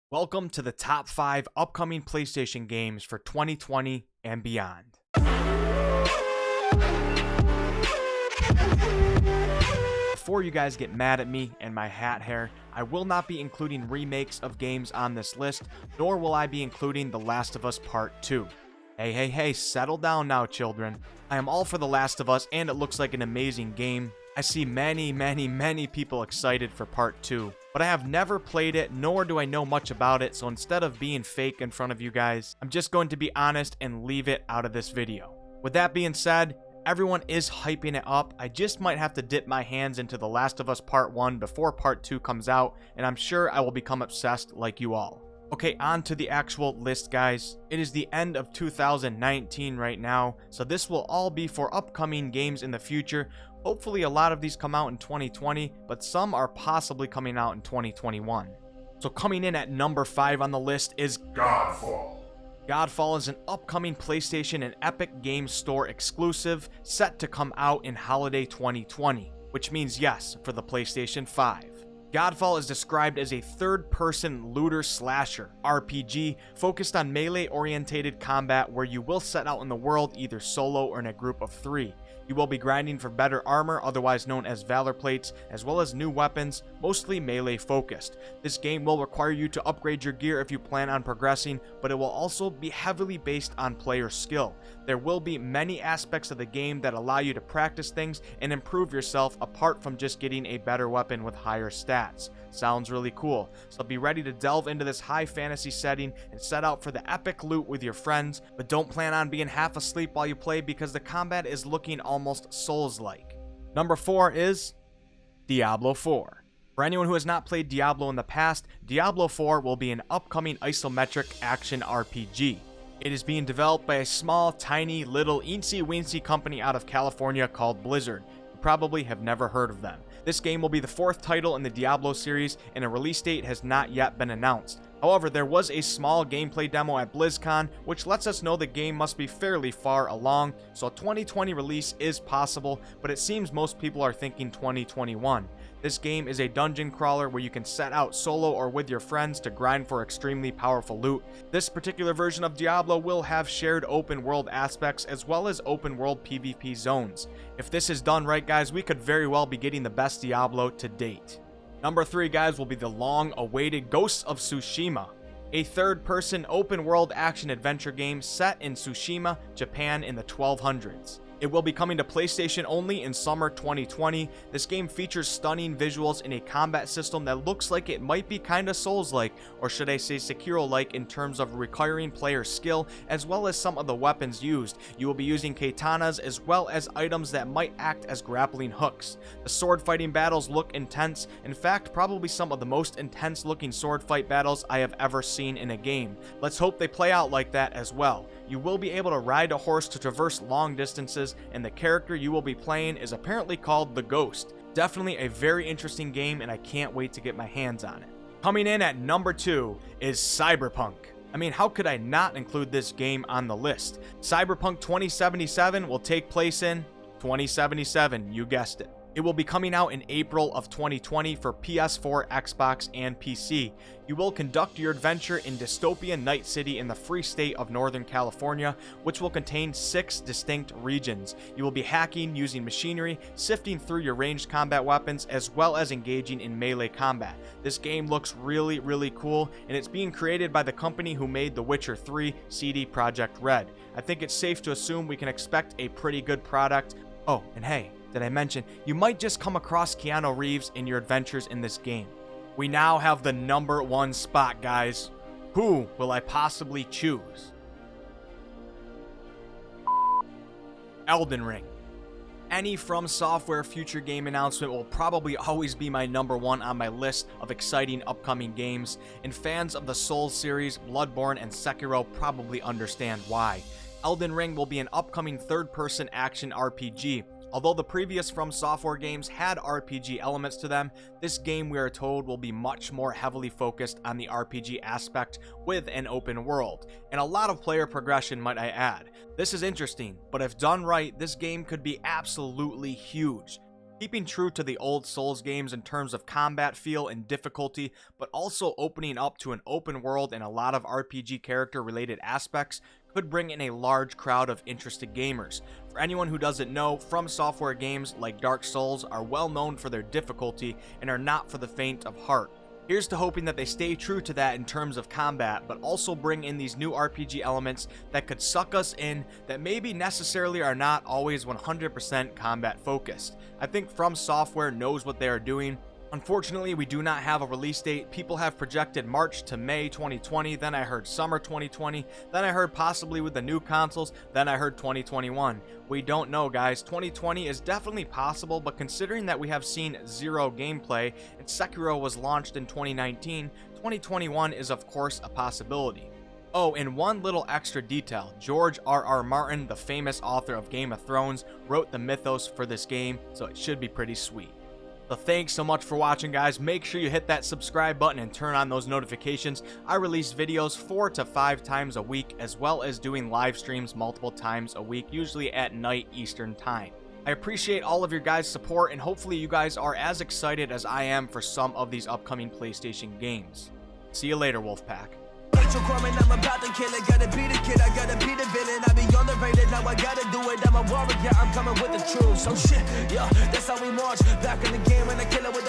Welcome to the top 5 upcoming PlayStation games for 2020 and beyond. Before you guys get mad at me and my hat hair, I will not be including remakes of games on this list, nor will I be including The Last of Us Part 2. Hey, settle down now, children. I am all for The Last of Us, and it looks like an amazing game. I see many people excited for Part 2, but I have never played it, nor do I know much about it, so instead of being fake in front of you guys, I'm just going to be honest and leave it out of this video. With that being said, everyone is hyping it up. I just might have to dip my hands into The Last of Us Part 1 before Part 2 comes out, and I'm sure I will become obsessed like you all. Okay, on to the actual list, guys. It is the end of 2019 right now, so this will all be for upcoming games in the future. Hopefully a lot of these come out in 2020, but some are possibly coming out in 2021. So coming in at number 5 on the list is Godfall. Godfall is an upcoming PlayStation and Epic Games Store exclusive set to come out in holiday 2020, which means yes for the PlayStation 5. Godfall is described as a third-person looter-slasher RPG focused on melee-orientated combat where you will set out in the world either solo or in a group of 3. You will be grinding for better armor, otherwise known as Valor Plates, as well as new weapons, mostly melee-focused. This game will require you to upgrade your gear if you plan on progressing, but it will also be heavily based on player skill. There will be many aspects of the game that allow you to practice things and improve yourself apart from just getting a better weapon with higher stats. Sounds really cool, so be ready to delve into this high fantasy setting and set out for the epic loot with your friends, but don't plan on being half asleep while you play because the combat is looking almost Souls-like. Number 4 is Diablo 4. For anyone who has not played Diablo in the past, Diablo 4 will be an upcoming isometric action RPG. It is being developed by a small, tiny, little, eensy-weensy company out of California called Blizzard. You probably have never heard of them. This game will be the 4th title in the Diablo series, and a release date has not yet been announced. However, there was a small gameplay demo at BlizzCon, which lets us know the game must be fairly far along, so a 2020 release is possible, but it seems most people are thinking 2021. This game is a dungeon crawler where you can set out solo or with your friends to grind for extremely powerful loot. This particular version of Diablo will have shared open world aspects as well as open world PvP zones. If this is done right, guys, we could very well be getting the best Diablo to date. Number 3, guys, will be the long-awaited Ghosts of Tsushima, a third-person open-world action-adventure game set in Tsushima, Japan in the 1200s. It will be coming to PlayStation only in summer 2020. This game features stunning visuals in a combat system that looks like it might be kinda Souls-like, or should I say Sekiro-like in terms of requiring player skill, as well as some of the weapons used. You will be using katanas as well as items that might act as grappling hooks. The sword fighting battles look intense, in fact probably some of the most intense looking sword fight battles I have ever seen in a game. Let's hope they play out like that as well. You will be able to ride a horse to traverse long distances, and the character you will be playing is apparently called the Ghost. Definitely a very interesting game, and I can't wait to get my hands on it. Coming in at number 2 is Cyberpunk. I mean, how could I not include this game on the list? Cyberpunk 2077 will take place in 2077, you guessed it. It will be coming out in April of 2020 for PS4, Xbox, and PC. You will conduct your adventure in dystopian Night City in the free state of Northern California, which will contain 6 distinct regions. You will be hacking using machinery, sifting through your ranged combat weapons, as well as engaging in melee combat. This game looks really cool, and it's being created by the company who made The Witcher 3, CD Projekt Red. I think it's safe to assume we can expect a pretty good product. Oh, and hey, did I mention, you might just come across Keanu Reeves in your adventures in this game. We now have the number 1 spot, guys. Who will I possibly choose? Elden Ring. Any From Software future game announcement will probably always be my number 1 on my list of exciting upcoming games, and fans of the Souls series, Bloodborne, and Sekiro probably understand why. Elden Ring will be an upcoming third-person action RPG. Although the previous From Software games had RPG elements to them, this game, we are told, will be much more heavily focused on the RPG aspect with an open world, and a lot of player progression, might I add. This is interesting, but if done right, this game could be absolutely huge. keeping true to the old Souls games in terms of combat feel and difficulty, but also opening up to an open world and a lot of RPG character related aspects could bring in a large crowd of interested gamers. For anyone who doesn't know, From Software games like Dark Souls are well known for their difficulty and are not for the faint of heart. Here's to hoping that they stay true to that in terms of combat, but also bring in these new RPG elements that could suck us in that maybe necessarily are not always 100% combat focused. I think From Software knows what they are doing. Unfortunately, we do not have a release date. People have projected March to May 2020, then I heard summer 2020, then I heard possibly with the new consoles, then I heard 2021. We don't know, guys. 2020 is definitely possible, but considering that we have seen zero gameplay and Sekiro was launched in 2019, 2021 is of course a possibility. Oh, and one little extra detail, George R.R. Martin, the famous author of Game of Thrones, wrote the mythos for this game, so it should be pretty sweet. So thanks so much for watching, guys. Make sure you hit that subscribe button and turn on those notifications. I release videos 4 to 5 times a week, as well as doing live streams multiple times a week, usually at night Eastern time. I appreciate all of your guys' support, and hopefully you guys are as excited as I am for some of these upcoming PlayStation games. See you later, Wolfpack. I'm about to kill it, gotta be the kid, I gotta be the villain. I be on the rated, now I gotta do it. I'm a warrior, I'm coming with the truth. So shit, yeah, that's how we march. Back in the game when I kill it with the